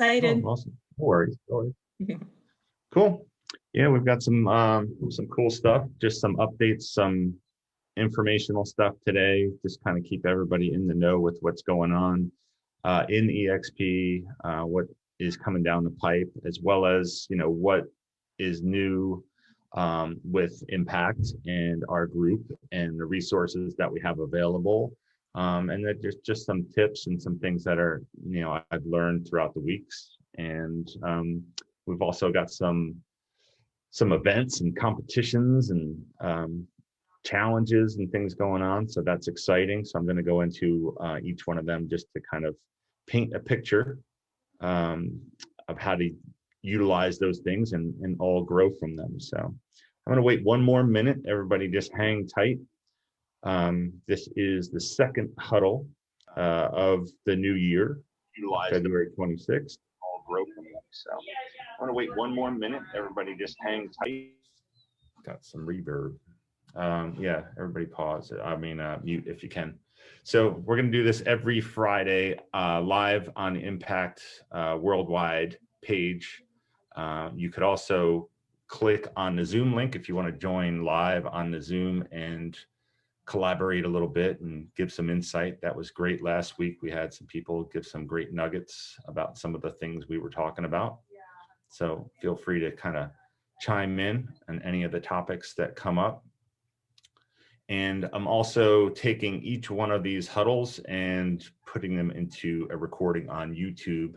Excited. Oh, awesome. No worries. No worries. Cool. Yeah, we've got some cool stuff, just some updates, some informational stuff today, just kind of keep everybody in the know with what's going on in EXP, what is coming down the pipe, as well as, what is new with Impact and our group and the resources that we have available. And that there's just some tips and some things that are, I've learned throughout the weeks. And we've also got some events and competitions and challenges and things going on. So that's exciting. So I'm going to go into each one of them just to kind of paint a picture of how to utilize those things and all grow from them. So I'm going to wait one more minute. Everybody just hang tight. This is the second huddle of the new year, February 26th. All grow from them. So I'm going to wait one more minute. Everybody just hang tight. Got some reverb. Yeah, everybody pause. Mute if you can. So we're going to do this every Friday live on Impact Worldwide page. You could also click on the Zoom link if you want to join live on the Zoom and collaborate a little bit and give some insight. That was great last week. We had some people give some great nuggets about some of the things we were talking about. So feel free to kind of chime in on any of the topics that come up. And I'm also taking each one of these huddles and putting them into a recording on YouTube.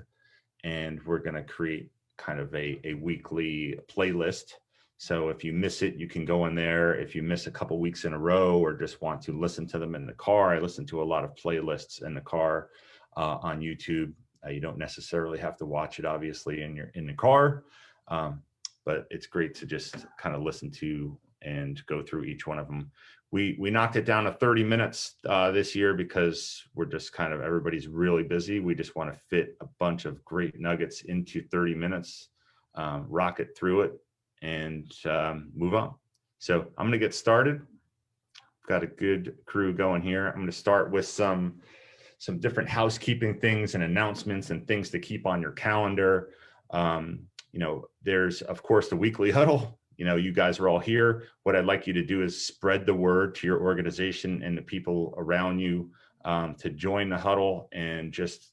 And we're going to create kind of a weekly playlist. So if you miss it, you can go in there. If you miss a couple weeks in a row or just want to listen to them in the car, I listen to a lot of playlists in the car on YouTube. You don't necessarily have to watch it, obviously, in the car, but it's great to just kind of listen to and go through each one of them. We knocked it down to 30 minutes this year because we're just kind of, everybody's really busy. We just want to fit a bunch of great nuggets into 30 minutes, rocket through it, and move on. So I'm going to get started. Got a good crew going here. I'm going to start with some different housekeeping things and announcements and things to keep on your calendar. There's, of course, the weekly huddle. You guys are all here. What I'd like you to do is spread the word to your organization and the people around you to join the huddle, and just,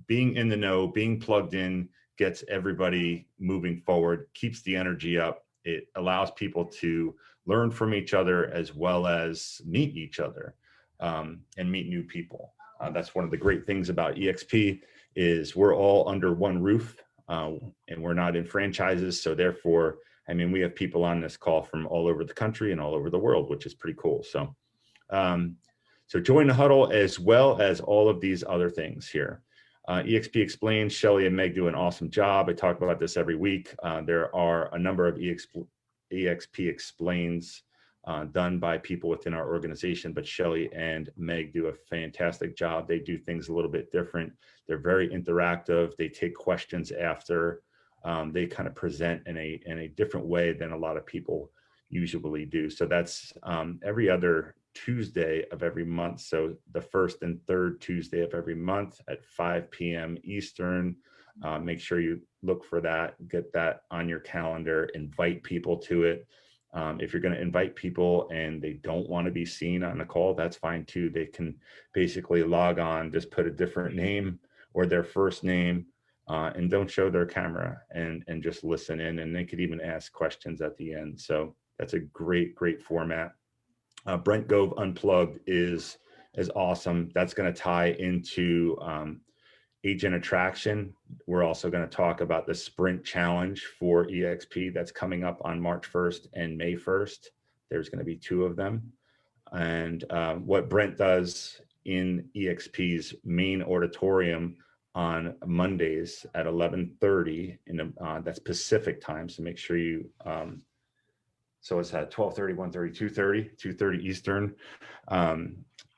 being in the know, being plugged in gets everybody moving forward, keeps the energy up. It allows people to learn from each other as well as meet each other and meet new people. That's one of the great things about EXP is we're all under one roof and we're not in franchises. So therefore, we have people on this call from all over the country and all over the world, which is pretty cool. So, so join the huddle as well as all of these other things here. EXP Explains, Shelly and Meg do an awesome job. I talk about this every week. There are a number of EXP Explains done by people within our organization, but Shelly and Meg do a fantastic job. They do things a little bit different. They're very interactive. They take questions after. They kind of present in a different way than a lot of people usually do. So that's every other Tuesday of every month. So the first and third Tuesday of every month at 5 p.m. Eastern. Make sure you look for that, get that on your calendar, invite people to it. If you're going to invite people and they don't want to be seen on the call, that's fine too. They can basically log on, just put a different name or their first name, and don't show their camera and just listen in, and they could even ask questions at the end. So that's a great format. Brent Gove Unplugged is awesome. That's going to tie into agent attraction. We're also going to talk about the Sprint Challenge for EXP that's coming up on March 1st and May 1st. There's going to be 2 of them. And what Brent does in EXP's main auditorium on Mondays at 11:30 that's Pacific time. So make sure you, so it's at 12:30, 1:30, 2:30 Eastern.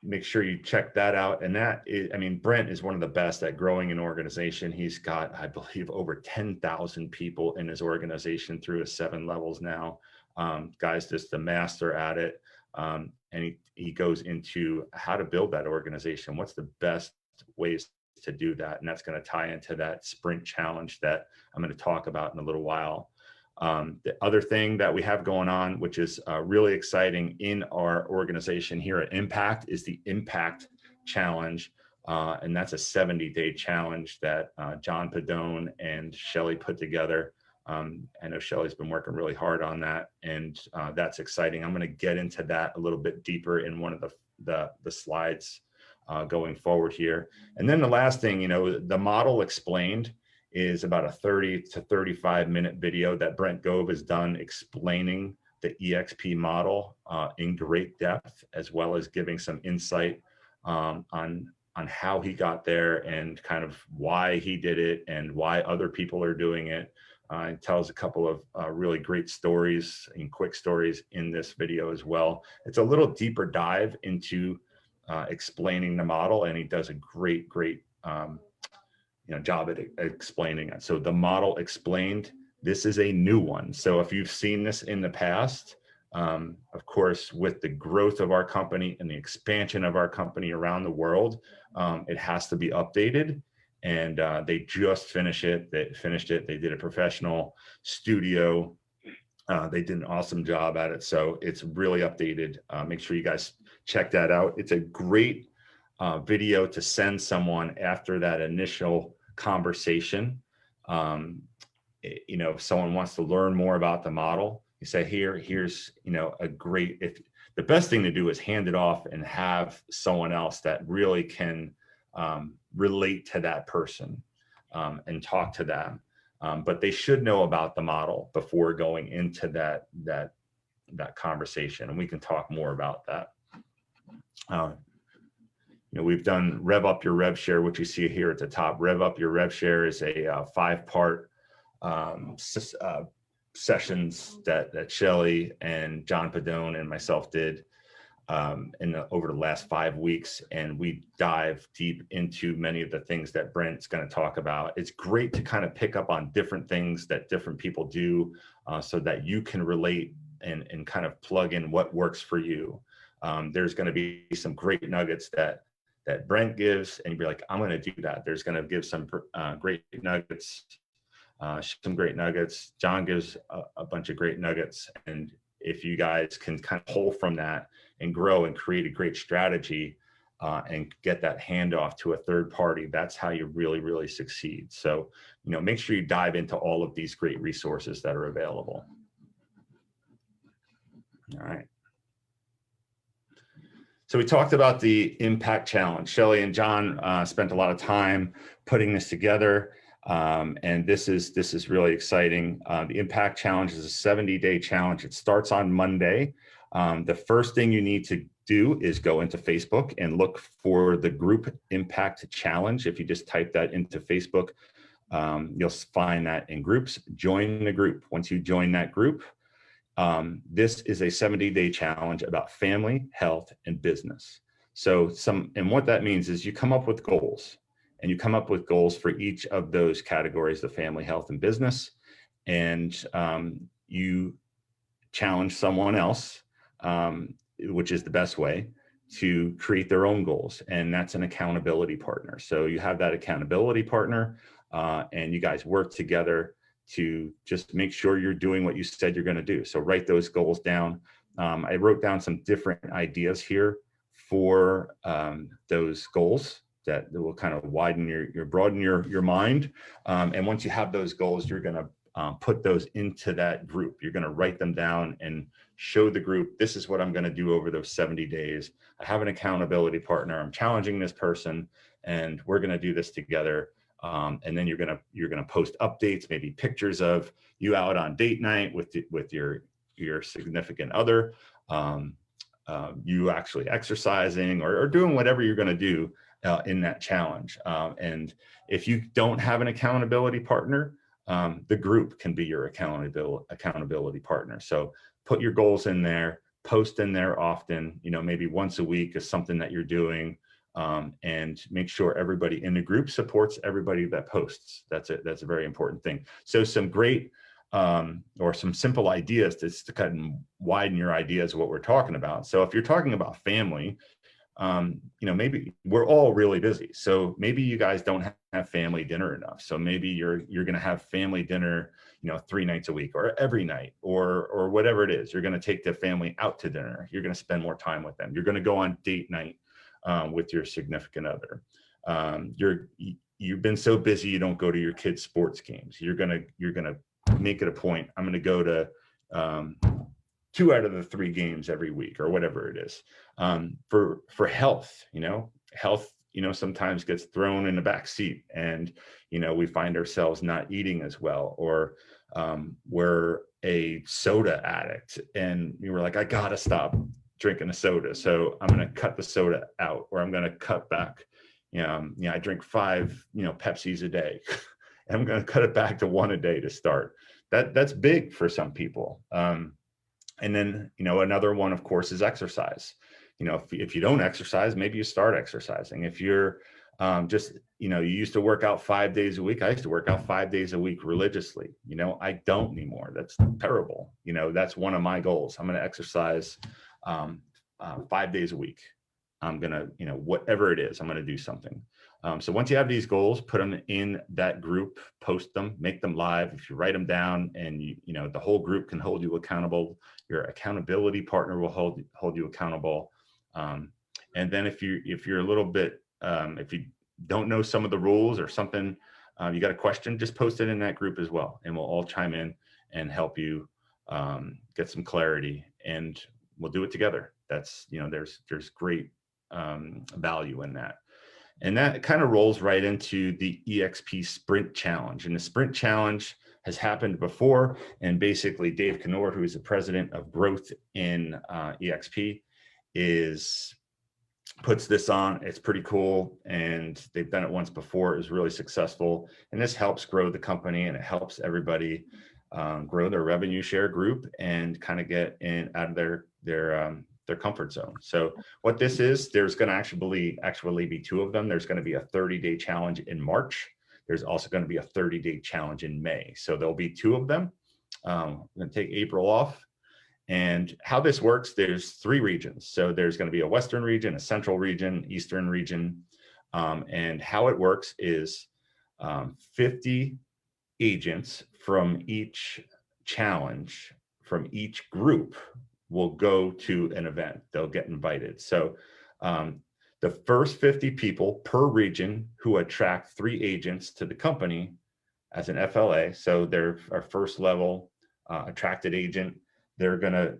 Make sure you check that out. And that is, Brent is one of the best at growing an organization. He's got, I believe, over 10,000 people in his organization through his 7 levels now. Guy's just a master at it. And he goes into how to build that organization. What's the best ways to do that. And that's going to tie into that sprint challenge that I'm going to talk about in a little while. The other thing that we have going on, which is really exciting in our organization here at Impact, is the Impact Challenge. And that's a 70-day challenge that John Padone and Shelly put together. I know Shelly's been working really hard on that, and that's exciting. I'm going to get into that a little bit deeper in one of the slides going forward here. And then the last thing, you know, the model explained is about a 30 to 35 minute video that Brent Gove has done explaining the EXP model in great depth, as well as giving some insight on how he got there and kind of why he did it and why other people are doing it. It tells a couple of really great stories and quick stories in this video as well. It's a little deeper dive into explaining the model, and he does a great job at explaining it. So the model explained, this is a new one. So if you've seen this in the past, of course, with the growth of our company and the expansion of our company around the world, it has to be updated. And they just finished it. They did a professional studio. They did an awesome job at it. So it's really updated. Make sure you guys check that out. It's a great video to send someone after that initial conversation. If someone wants to learn more about the model, you say, here's the best thing to do is hand it off and have someone else that really can relate to that person and talk to them. But they should know about the model before going into that conversation. And we can talk more about that. We've done Rev Up Your Rev Share, which you see here at the top. Rev Up Your Rev Share is a 5-part sessions that Shelly and John Padone and myself did over the last 5 weeks. And we dive deep into many of the things that Brent's going to talk about. It's great to kind of pick up on different things that different people do so that you can relate and kind of plug in what works for you. There's going to be some great nuggets that Brent gives, and you'll be like, I'm going to do that. There's going to give some great nuggets, John gives a bunch of great nuggets. And if you guys can kind of pull from that and grow and create a great strategy and get that handoff to a third party, that's how you really, really succeed. So, make sure you dive into all of these great resources that are available. All right. So we talked about the Impact Challenge. Shelly and John spent a lot of time putting this together, and this is really exciting. The Impact Challenge is a 70-day challenge. It starts on Monday. The first thing you need to do is go into Facebook and look for the group Impact Challenge. If you just type that into Facebook, you'll find that in groups. Join the group. Once you join that group, this is a 70-day challenge about family, health, and business. And what that means is you come up with goals, and you come up with goals for each of those categories, the family, health, and business. And you challenge someone else, which is the best way to create their own goals. And that's an accountability partner. So you have that accountability partner and you guys work together to just make sure you're doing what you said you're going to do. So write those goals down. I wrote down some different ideas here for those goals that will kind of broaden your mind. And once you have those goals, you're going to put those into that group. You're going to write them down and show the group, this is what I'm going to do over those 70 days. I have an accountability partner. I'm challenging this person, and we're going to do this together. And then you're gonna post updates, maybe pictures of you out on date night with your significant other, you actually exercising or doing whatever you're gonna do in that challenge. And if you don't have an accountability partner, the group can be your accountability partner. So put your goals in there, post in there often. Maybe once a week is something that you're doing. And make sure everybody in the group supports everybody that posts. That's a very important thing. So some great or some simple ideas to kind of widen your ideas of what we're talking about. So if you're talking about family, maybe we're all really busy. So maybe you guys don't have family dinner enough. So maybe you're going to have family dinner, 3 nights a week or every night or whatever it is. You're going to take the family out to dinner. You're going to spend more time with them. You're going to go on date night with your significant other. You've been so busy you don't go to your kids' sports games. You're gonna make it a point. I'm gonna go to 2 out of the 3 games every week or whatever it is. For health, health, sometimes gets thrown in the back seat, and we find ourselves not eating as well, or we're a soda addict, and we were like, I gotta stop drinking a soda, so I'm gonna cut the soda out, or I'm gonna cut back. I drink 5, Pepsis a day. I'm going to cut it back to 1 a day to start. That's big for some people. And then, another one, of course, is exercise. If you don't exercise, maybe you start exercising. If you're you used to work out 5 days a week. I used to work out 5 days a week religiously. I don't anymore. That's terrible. That's one of my goals. I'm going to exercise 5 days a week. I'm going to, whatever it is, I'm going to do something. So once you have these goals, put them in that group, post them, make them live. If you write them down, and the whole group can hold you accountable, your accountability partner will hold you accountable. And then if you're a little bit, if you don't know some of the rules or something, you got a question, just post it in that group as well. And we'll all chime in and help you get some clarity, and we'll do it together. That's, there's great value in that. And that kind of rolls right into the EXP Sprint Challenge. And the Sprint Challenge has happened before. And basically, Dave Knorr, who is the president of growth in EXP, puts this on. It's pretty cool. And they've done it once before. It was really successful. And this helps grow the company, and it helps everybody grow their revenue share group and kind of get out of their comfort zone. So what this is, there's going to actually be 2 of them. There's going to be a 30-day challenge in March. There's also going to be a 30-day challenge in May. So there'll be 2 of them. I'm going to take April off. And how this works, there's 3 regions. So there's going to be a Western region, a Central region, Eastern region. And how it works is 50 agents from each challenge, from each group, will go to an event. They'll get invited. So the first 50 people per region who attract 3 agents to the company as an FLA, so they're our first level attracted agent, they're gonna,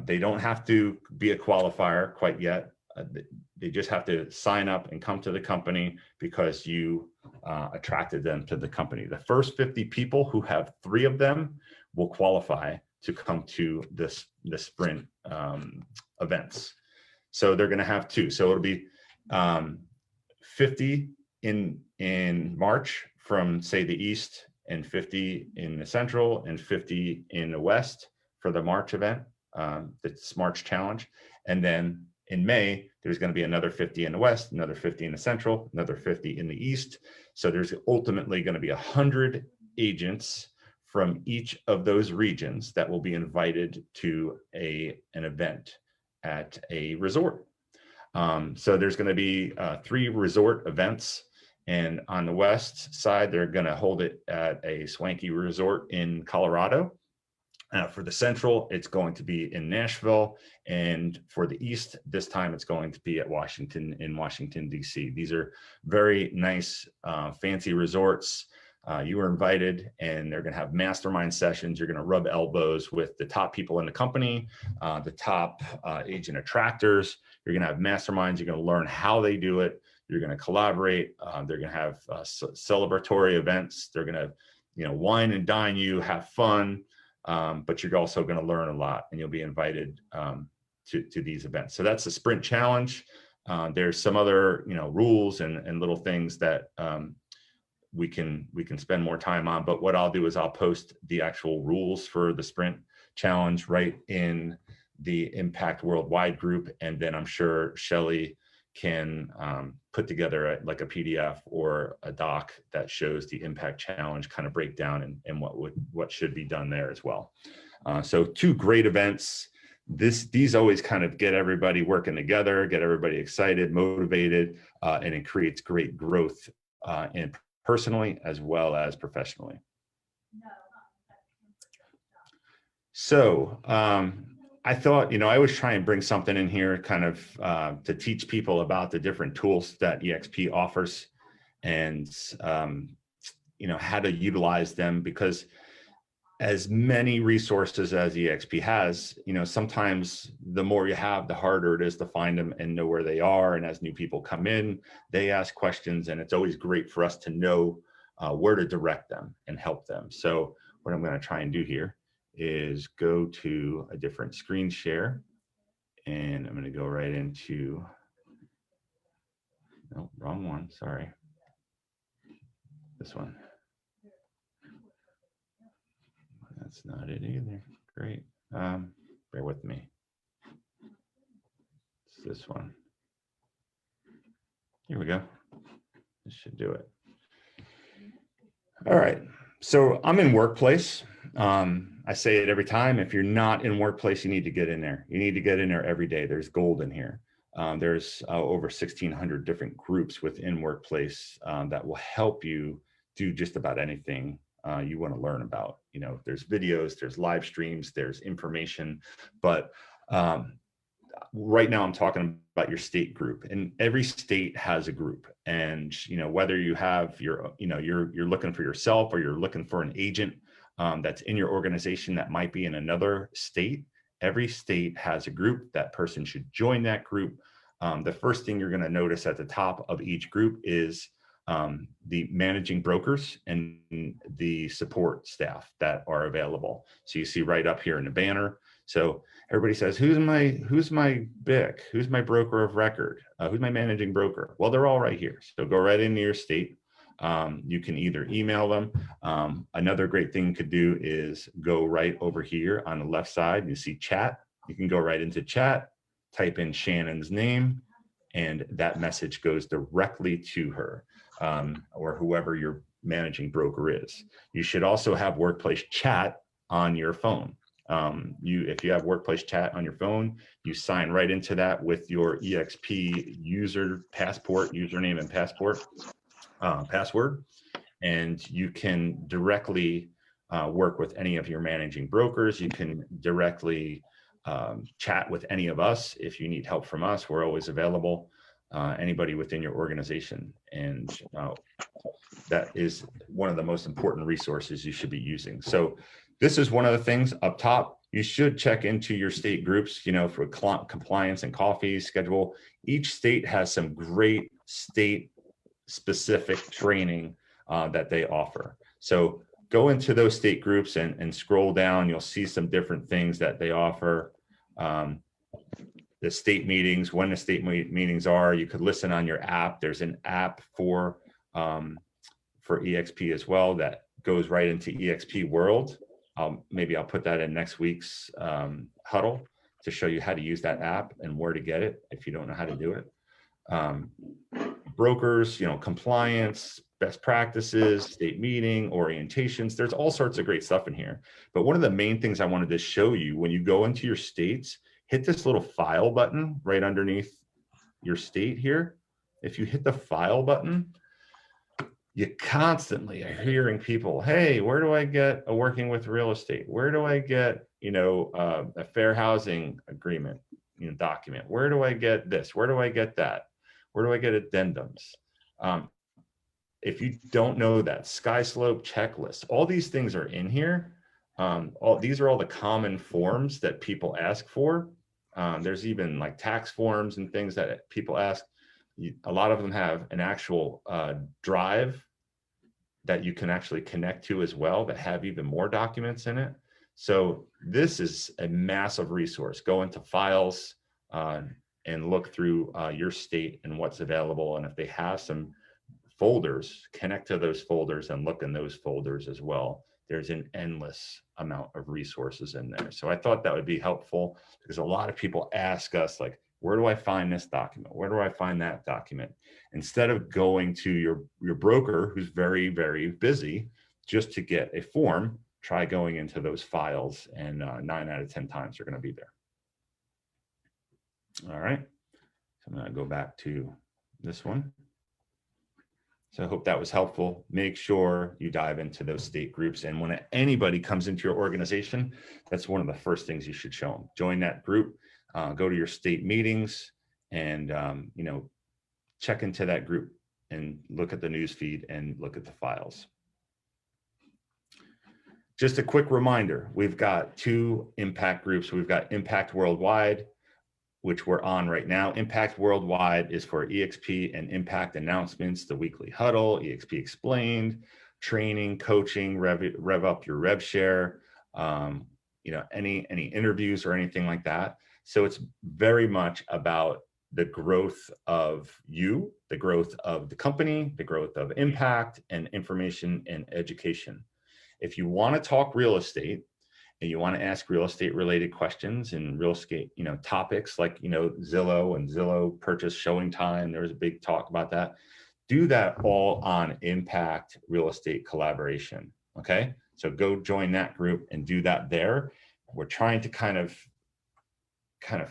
they don't have to be a qualifier quite yet. They just have to sign up and come to the company because you attracted them to the company. The first 50 people who have 3 of them will qualify to come to the sprint events. So they're going to have 2. So it'll be 50 in March from, say, the East, and 50 in the Central, and 50 in the West for the March event, the March Challenge. And then in May, there's going to be another 50 in the West, another 50 in the Central, another 50 in the East. So there's ultimately going to be 100 agents from each of those regions that will be invited to an event at a resort. So there's going to be 3 resort events. And on the West side, they're going to hold it at a swanky resort in Colorado. For the Central, it's going to be in Nashville. And for the East, this time it's going to be at Washington, D.C. These are very nice, fancy resorts. You were invited, and they're going to have mastermind sessions. You're going to rub elbows with the top people in the company, the top agent attractors. You're going to have masterminds. You're going to learn how they do it. You're going to collaborate. They're going to have celebratory events. They're going to, wine and dine you, have fun. But you're also going to learn a lot, and you'll be invited to these events. So that's the Sprint Challenge. There's some other, rules and little things that we can spend more time on. But what I'll do is I'll post the actual rules for the Sprint Challenge right in the Impact Worldwide group, and then I'm sure Shelly can put together a PDF or a doc that shows the Impact Challenge kind of breakdown and what should be done there as well. So 2 great events these always kind of get everybody working together, get everybody excited, motivated, and it creates great growth in personally as well as professionally. So I thought, I always try and bring something in here kind of to teach people about the different tools that EXP offers and, how to utilize them, because as many resources as EXP has, sometimes the more you have, the harder it is to find them and know where they are. And as new people come in, they ask questions, and it's always great for us to know where to direct them and help them. So what I'm going to try and do here is go to a different screen share, and I'm going to go right into, no, wrong one, sorry. This one. That's not it either. Great. Bear with me. It's this one. Here we go. This should do it. All right. So I'm in Workplace. I say it every time. If you're not in Workplace, you need to get in there. You need to get in there every day. There's gold in here. There's over 1,600 different groups within Workplace that will help you do just about anything you want to learn about. There's videos, there's live streams, there's information, but right now I'm talking about your state group, and every state has a group. And whether you have you're looking for yourself, or you're looking for an agent that's in your organization that might be in another state, every state has a group. That person should join that group. The first thing you're going to notice at the top of each group is the managing brokers and the support staff that are available. So you see right up here in the banner. So everybody says, who's my BIC? Who's my broker of record? Who's my managing broker? Well, they're all right here. So go right into your state. You can either email them. Another great thing you could do is go right over here on the left side. You see chat. You can go right into chat, type in Shannon's name, and that message goes directly to her. Or whoever your managing broker is. You should also have Workplace Chat on your phone. If you have Workplace Chat on your phone, you sign right into that with your EXP username and password, and you can directly work with any of your managing brokers. You can directly chat with any of us. If you need help from us, we're always available. Anybody within your organization, and that is one of the most important resources you should be using. So this is one of the things up top. You should check into your state groups, for compliance and coffee schedule. Each state has some great state specific training that they offer. So go into those state groups and scroll down. You'll see some different things that they offer. The state meetings, when the state meetings are, you could listen on your app. There's an app for EXP as well that goes right into EXP World. Maybe I'll put that in next week's huddle to show you how to use that app and where to get it if you don't know how to do it. Brokers, compliance, best practices, state meeting, orientations. There's all sorts of great stuff in here. But one of the main things I wanted to show you, when you go into your states, hit this little file button right underneath your state here. If you hit the file button, you constantly are hearing people, hey, where do I get a working with real estate? Where do I get, a fair housing agreement, document? Where do I get this? Where do I get that? Where do I get addendums? If you don't know that, sky slope checklist, all these things are in here. These are all the common forms that people ask for. There's even like tax forms and things that people ask. A lot of them have an actual drive that you can actually connect to as well that have even more documents in it. So this is a massive resource. Go into files and look through your state and what's available. And if they have some folders, connect to those folders and look in those folders as well. There's an endless amount of resources in there. So I thought that would be helpful, because a lot of people ask us, like, where do I find this document? Where do I find that document? Instead of going to your broker, who's very, very busy, just to get a form, try going into those files, and 9 out of 10 times they're going to be there. All right. So I'm going to go back to this one. So I hope that was helpful. Make sure you dive into those state groups. And when anybody comes into your organization, that's one of the first things you should show them. Join that group, go to your state meetings, and check into that group and look at the news feed and look at the files. Just a quick reminder, we've got 2 impact groups. We've got Impact Worldwide, which we're on right now. Impact Worldwide is for EXP and Impact announcements, the weekly huddle, EXP Explained, training, coaching, rev up your rev share, any interviews or anything like that. So it's very much about the growth of you, the growth of the company, the growth of impact, and information and education. If you want to talk real estate and you want to ask real estate related questions and real estate, topics like, Zillow and Zillow purchase showing time, there was a big talk about that. Do that all on Impact Real Estate Collaboration. Okay. So go join that group and do that there. We're trying to kind of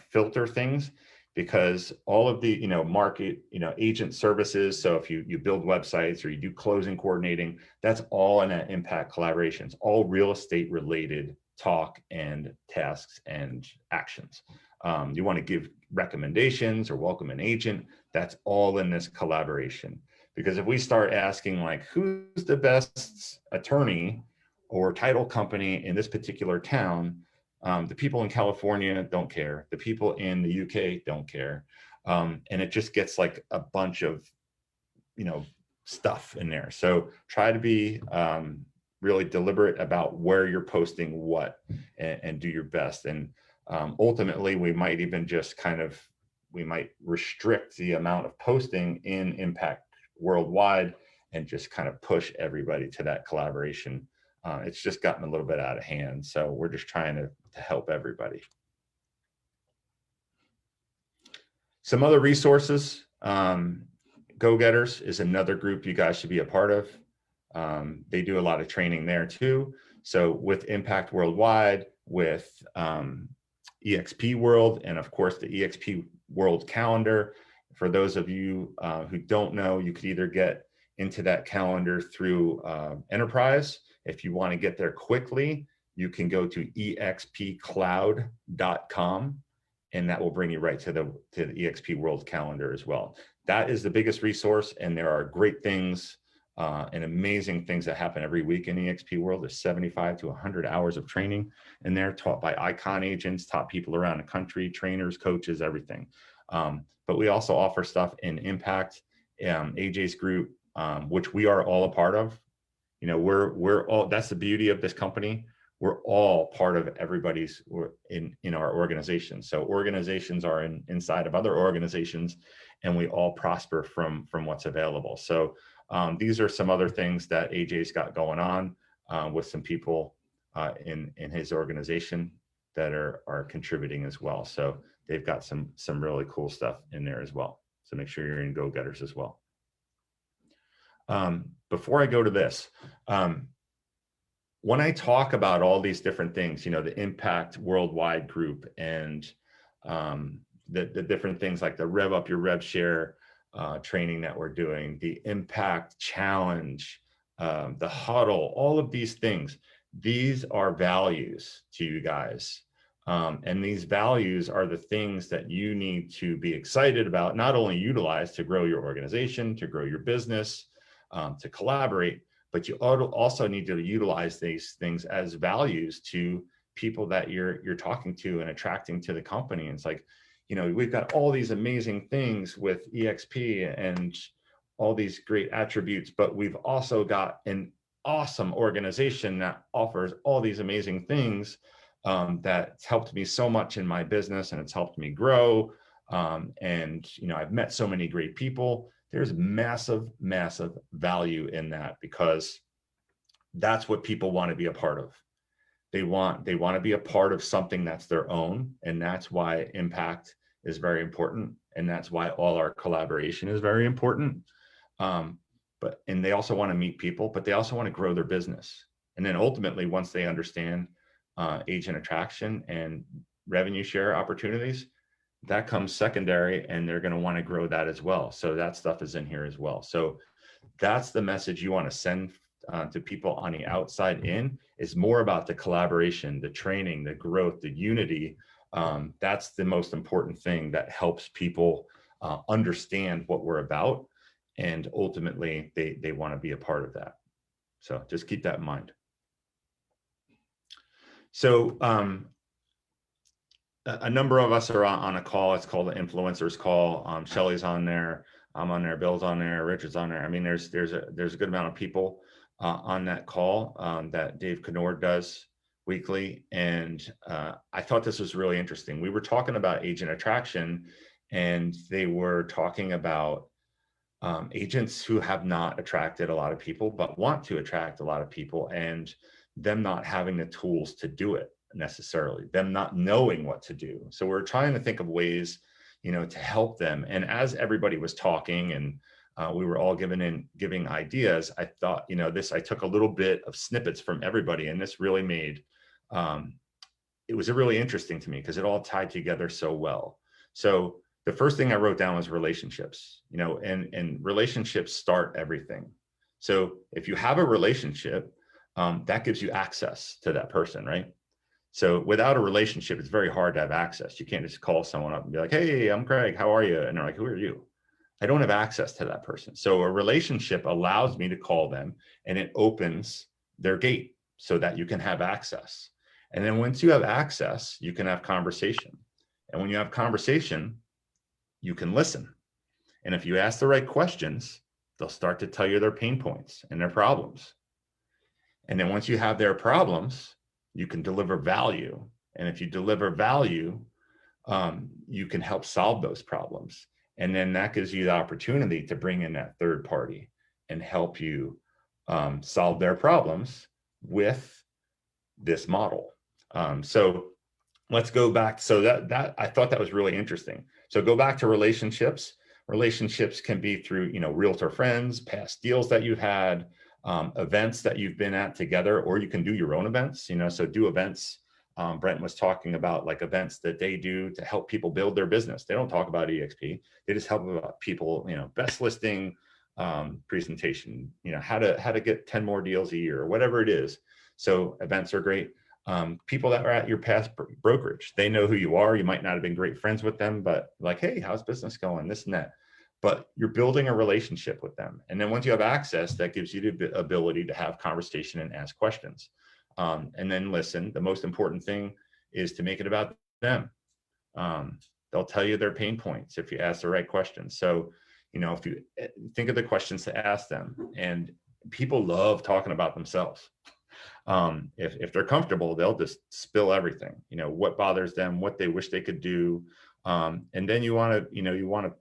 filter things, because all of the market agent services, so if you build websites or you do closing coordinating, that's all in that Impact Collaboration. It's all real estate related talk and tasks and actions. You want to give recommendations or welcome an agent, that's all in this collaboration. Because if we start asking like, who's the best attorney or title company in this particular town, the people in California don't care. The people in the UK don't care. And it just gets like a bunch of, stuff in there. So try to be really deliberate about where you're posting what, and do your best. And ultimately, we might even just we might restrict the amount of posting in Impact Worldwide and just kind of push everybody to that collaboration. It's just gotten a little bit out of hand. So we're just trying to help everybody. Some other resources. GoGetters is another group you guys should be a part of. They do a lot of training there too. So with Impact Worldwide, with EXP World, and of course the EXP World calendar. For those of you who don't know, you could either get into that calendar through Enterprise. If you want to get there quickly, you can go to expcloud.com, and that will bring you right to the EXP World calendar as well. That is the biggest resource, and there are great things and amazing things that happen every week in EXP World. There's 75 to 100 hours of training in there, taught by icon agents, top people around the country, trainers, coaches, everything. But we also offer stuff in Impact, AJ's group, which we are all a part of. We're all, that's the beauty of this company. We're all part of everybody's in our organization. So organizations are inside of other organizations, and we all prosper from what's available. So these are some other things that AJ's got going on with some people in his organization that are contributing as well. So they've got some really cool stuff in there as well. So make sure you're in GoGetters as well. Before I go to this, when I talk about all these different things, the Impact Worldwide group and the different things like the Rev Up Your Rev Share training that we're doing, the Impact Challenge, the Huddle, all of these things, these are values to you guys. And these values are the things that you need to be excited about, not only utilize to grow your organization, to grow your business, to collaborate, but you also need to utilize these things as values to people that you're talking to and attracting to the company. And it's like, we've got all these amazing things with EXP and all these great attributes, but we've also got an awesome organization that offers all these amazing things that's helped me so much in my business, and it's helped me grow. And I've met so many great people. There's massive, massive value in that, because that's what people want to be a part of. They want to be a part of something that's their own. And that's why impact is very important. And that's why all our collaboration is very important. And they also want to meet people, but they also want to grow their business. And then ultimately, once they understand agent attraction and revenue share opportunities, that comes secondary, and they're going to want to grow that as well. So that stuff is in here as well. So that's the message you want to send to people on the outside in, is more about the collaboration, the training, the growth, the unity. That's the most important thing that helps people understand what we're about. And ultimately, they want to be a part of that. So just keep that in mind. So a number of us are on a call. It's called the influencers call. Shelly's on there. I'm on there. Bill's on there. Richard's on there. I mean, there's a good amount of people on that call that Dave Knorr does weekly. And I thought this was really interesting. We were talking about agent attraction, and they were talking about agents who have not attracted a lot of people, but want to attract a lot of people, and them not having the tools to do it necessarily, them not knowing what to do. So we're trying to think of ways, to help them. And as everybody was talking and we were all giving ideas, I thought, I took a little bit of snippets from everybody, and this really made, it was really interesting to me because it all tied together so well. So the first thing I wrote down was relationships, and relationships start everything. So if you have a relationship, that gives you access to that person, right? So without a relationship, it's very hard to have access. You can't just call someone up and be like, hey, I'm Craig, how are you? And they're like, who are you? I don't have access to that person. So a relationship allows me to call them, and it opens their gate so that you can have access. And then once you have access, you can have conversation. And when you have conversation, you can listen. And if you ask the right questions, they'll start to tell you their pain points and their problems. And then once you have their problems, you can deliver value. And if you deliver value, you can help solve those problems. And then that gives you the opportunity to bring in that third party and help you solve their problems with this model. So let's go back. So that I thought that was really interesting. So go back to relationships. Relationships can be through, realtor friends, past deals that you've had, events that you've been at together, or you can do your own events, so do events. Brent was talking about like events that they do to help people build their business. They don't talk about EXP. They just help about people, best listing presentation, how to get 10 more deals a year or whatever it is. So events are great. People that are at your past brokerage, they know who you are. You might not have been great friends with them, but like, hey, how's business going? This and that. But you're building a relationship with them. And then once you have access, that gives you the ability to have conversation and ask questions. And then listen. The most important thing is to make it about them. They'll tell you their pain points if you ask the right questions. So, if you think of the questions to ask them, and people love talking about themselves. If they're comfortable, they'll just spill everything, what bothers them, what they wish they could do. And then you want to,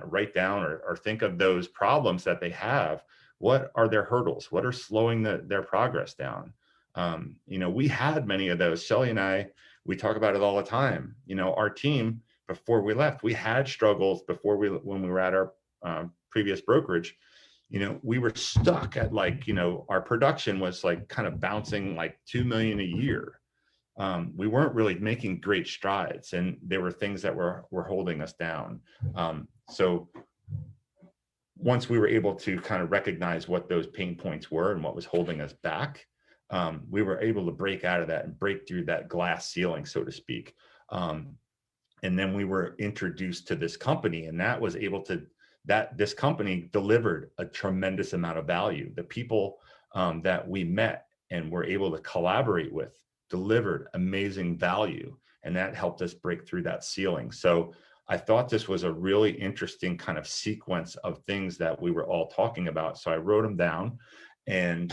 write down or think of those problems that they have. What are their hurdles? What are slowing their progress down? We had many of those. Shelly and I, we talk about it all the time. Our team, before we left, we had struggles when we were at our previous brokerage. We were stuck at our production was kind of bouncing like 2 million a year. We weren't really making great strides, and there were things that were holding us down. So once we were able to kind of recognize what those pain points were and what was holding us back, we were able to break out of that and break through that glass ceiling, so to speak. And then we were introduced to this company, and this company delivered a tremendous amount of value. The people that we met and were able to collaborate with delivered amazing value, and that helped us break through that ceiling. So I thought this was a really interesting kind of sequence of things that we were all talking about. So I wrote them down and,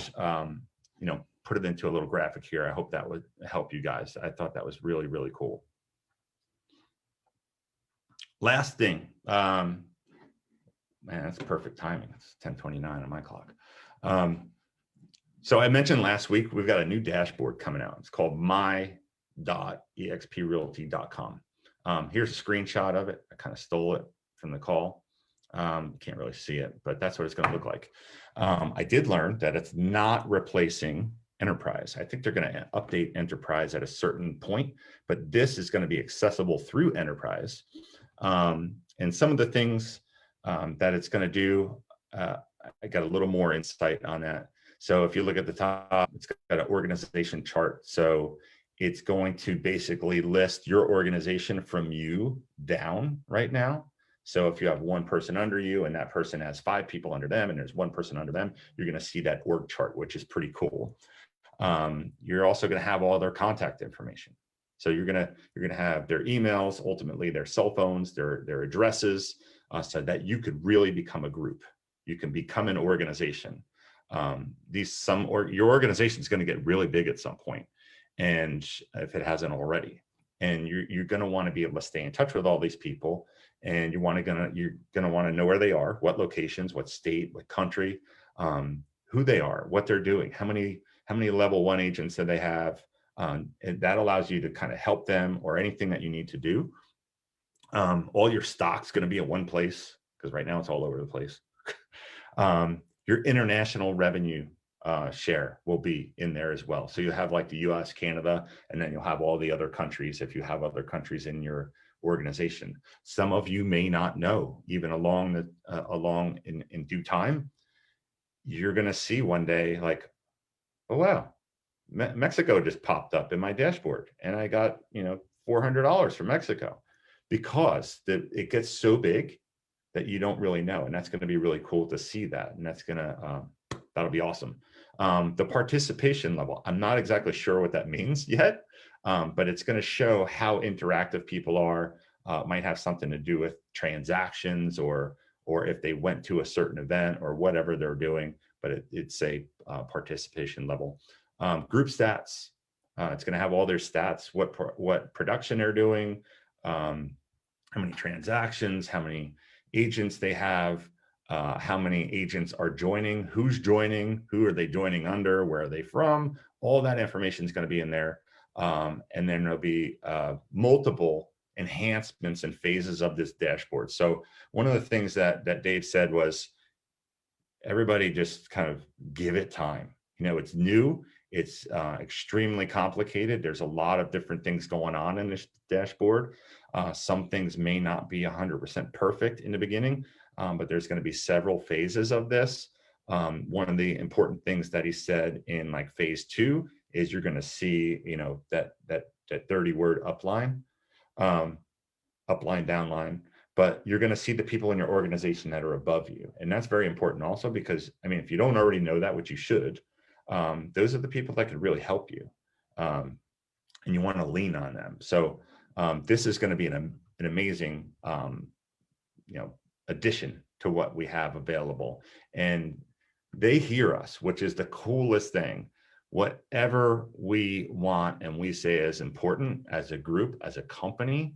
put it into a little graphic here. I hope that would help you guys. I thought that was really, really cool. Last thing, man, that's perfect timing. It's 10:29 on my clock. So I mentioned last week, we've got a new dashboard coming out. It's called my.exprealty.com. Here's a screenshot of it. I kind of stole it from the call. Can't really see it, but that's what it's going to look like. I did learn that it's not replacing Enterprise. I think they're going to update Enterprise at a certain point, but this is going to be accessible through Enterprise. And some of the things that it's going to do, I got a little more insight on that. So if you look at the top, it's got an organization chart. So it's going to basically list your organization from you down right now. So if you have one person under you and that person has 5 people under them and there's one person under them, you're going to see that org chart, which is pretty cool. You're also going to have all their contact information. So you're going to have their emails, ultimately their cell phones, their addresses, so that you could really become a group. You can become an organization. Your organization is going to get really big at some point, and if it hasn't already, and you're going to want to be able to stay in touch with all these people, and you're going to want to know where they are, what locations, what state, what country, who they are, what they're doing, how many level 1 agents that they have. And that allows you to kind of help them or anything that you need to do. All your stock's going to be at one place, because right now it's all over the place. Your international revenue share will be in there as well. So you have like the US, Canada, and then you'll have all the other countries if you have other countries in your organization. Some of you may not know, even along in due time, you're going to see one day like, oh, wow, Mexico just popped up in my dashboard and I got, $400 from Mexico, because it gets so big that you don't really know. And that's going to be really cool to see that. And that's going to, that'll be awesome. The participation level, I'm not exactly sure what that means yet, but it's going to show how interactive people are. Might have something to do with transactions or if they went to a certain event or whatever they're doing, but it's a participation level. Group stats, it's going to have all their stats, what production they're doing, how many transactions, how many agents they have, how many agents are joining, who's joining, who are they joining under, where are they from, all that information is going to be in there. And then there'll be multiple enhancements and phases of this dashboard. So one of the things that Dave said was, everybody just kind of give it time. It's new. It's extremely complicated. There's a lot of different things going on in this dashboard. Some things may not be 100% perfect in the beginning, but there's going to be several phases of this. One of the important things that he said in like phase 2 is you're going to see, that 30-word upline, downline, but you're going to see the people in your organization that are above you. And that's very important also, because, if you don't already know that, which you should, those are the people that can really help you. And you want to lean on them. So this is going to be an amazing, addition to what we have available. And they hear us, which is the coolest thing. Whatever we want and we say is important as a group, as a company,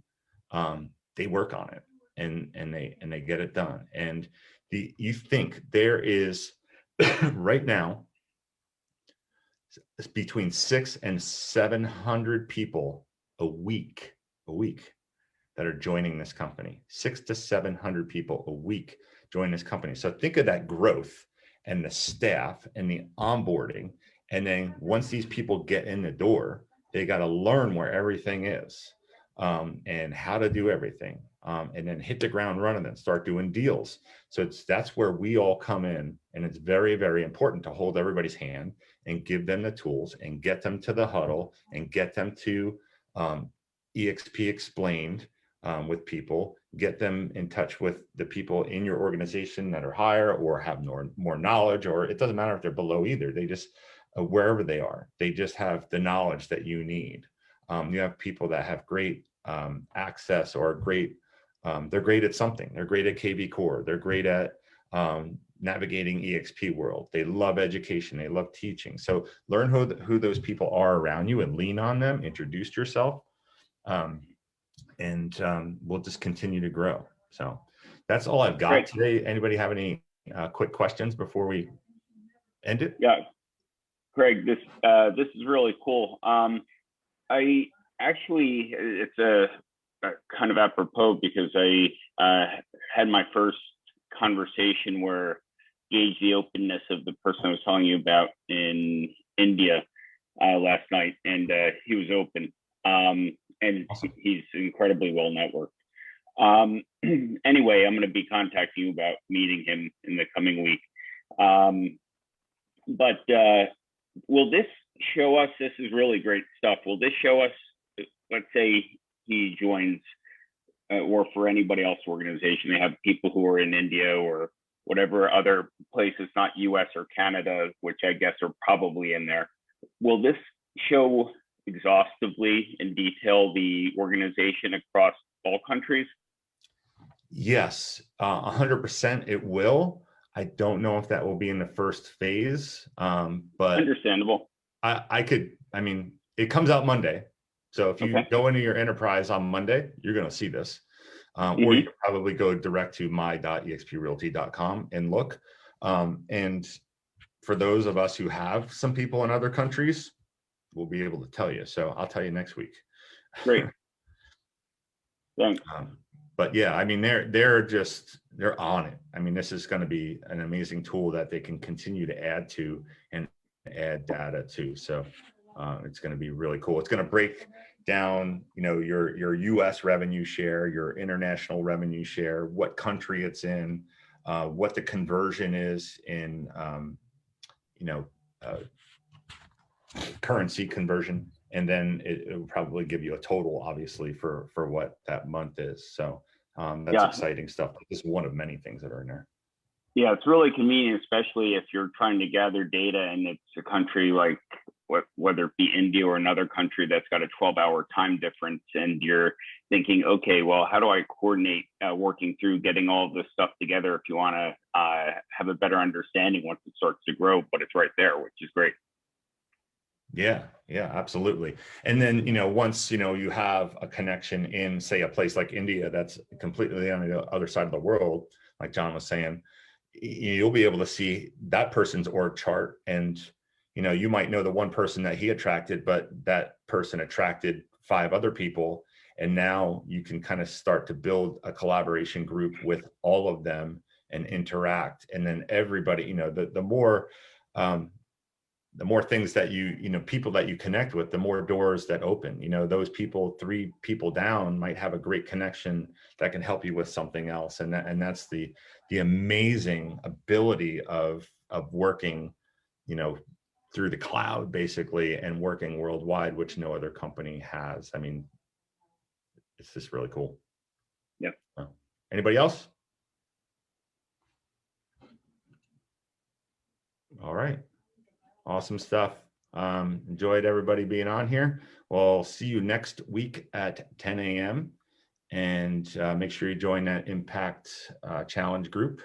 they work on it and they get it done. And you think there is right now between 600 and 700 people a week that are joining this company. 600 to 700 people a week join this company. So think of that growth and the staff and the onboarding. And then once these people get in the door, they got to learn where everything is, and how to do everything, and then hit the ground running and start doing deals. So that's where we all come in. And it's very, very important to hold everybody's hand and give them the tools and get them to the huddle and get them to EXP Explained with people, get them in touch with the people in your organization that are higher or have more knowledge, or it doesn't matter if they're below either. They just, wherever they are, they just have the knowledge that you need. You have people that have great access or they're great at something. They're great at KV Core. They're great at navigating EXP world. They love education. They love teaching. So learn who those people are around you and lean on them. Introduce yourself, and we'll just continue to grow. So that's all I've got today. Anybody have any quick questions before we end it? Yeah, Greg, this is really cool. I actually, it's a kind of apropos, because I had my first conversation where gauge the openness of the person I was telling you about in India. last night, and he was open. And Awesome. he's incredibly well networked. Anyway, I'm going to be contacting you about meeting him in the coming week. But will this show us, this is really great stuff, will this show us, let's say he joins, or for anybody else organization, they have people who are in India or whatever other places, not US or Canada, which I guess are probably in there. Will this show exhaustively in detail the organization across all countries? Yes, 100% it will. I don't know if that will be in the first phase, but Understandable. I mean, it comes out Monday. So if you go into your enterprise on Monday, you're going to see this. Or you can probably go direct to my.exprealty.com and look. And for those of us who have some people in other countries, we'll be able to tell you. So I'll tell you next week. Great. Thanks. But yeah, I mean, they're on it. I mean, this is going to be an amazing tool that they can continue to add to and add data to. So it's going to be really cool. It's going to break down, you know, your US revenue share, your international revenue share, what country it's in, what the conversion is in, you know, currency conversion. And then it will probably give you a total, obviously, for what that month is. So that's exciting stuff. This is one of many things that are in there. Yeah, it's really convenient, especially if you're trying to gather data and it's a country like, whether it be India or another country that's got a 12-hour time difference, and you're thinking, okay, well, how do I coordinate working through getting all of this stuff together if you want to have a better understanding once it starts to grow, but it's right there, which is great. Yeah, absolutely. And then, you know, once, you know, you have a connection in, say, a place like India that's completely on the other side of the world, like John was saying, you'll be able to see that person's org chart. And, you know, you might know the one person that he attracted, but that person attracted 5 other people. And now you can kind of start to build a collaboration group with all of them and interact. And then everybody, you know, the more things that you know, people that you connect with, the more doors that open. You know, those people 3 people down might have a great connection that can help you with something else. And that's the amazing ability of working, you know, through the cloud basically, and working worldwide, which no other company has. I mean, it's just really cool. Yep. Anybody else? All right. Awesome stuff. Enjoyed everybody being on here. We'll see you next week at 10 a.m. And make sure you join that Impact Challenge group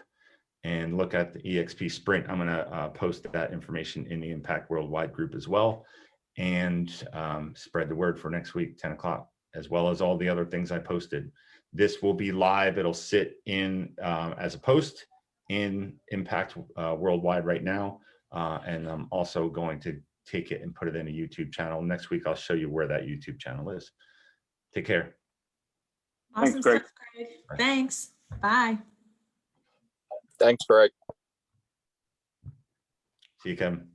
and look at the EXP Sprint. I'm going to post that information in the Impact Worldwide group as well, and spread the word for next week, 10 o'clock, as well as all the other things I posted. This will be live. It'll sit in as a post in Impact Worldwide right now. And I'm also going to take it and put it in a YouTube channel. Next week, I'll show you where that YouTube channel is. Take care. Awesome stuff, Greg. Thanks. Bye. Thanks, Greg. See you, Kevin.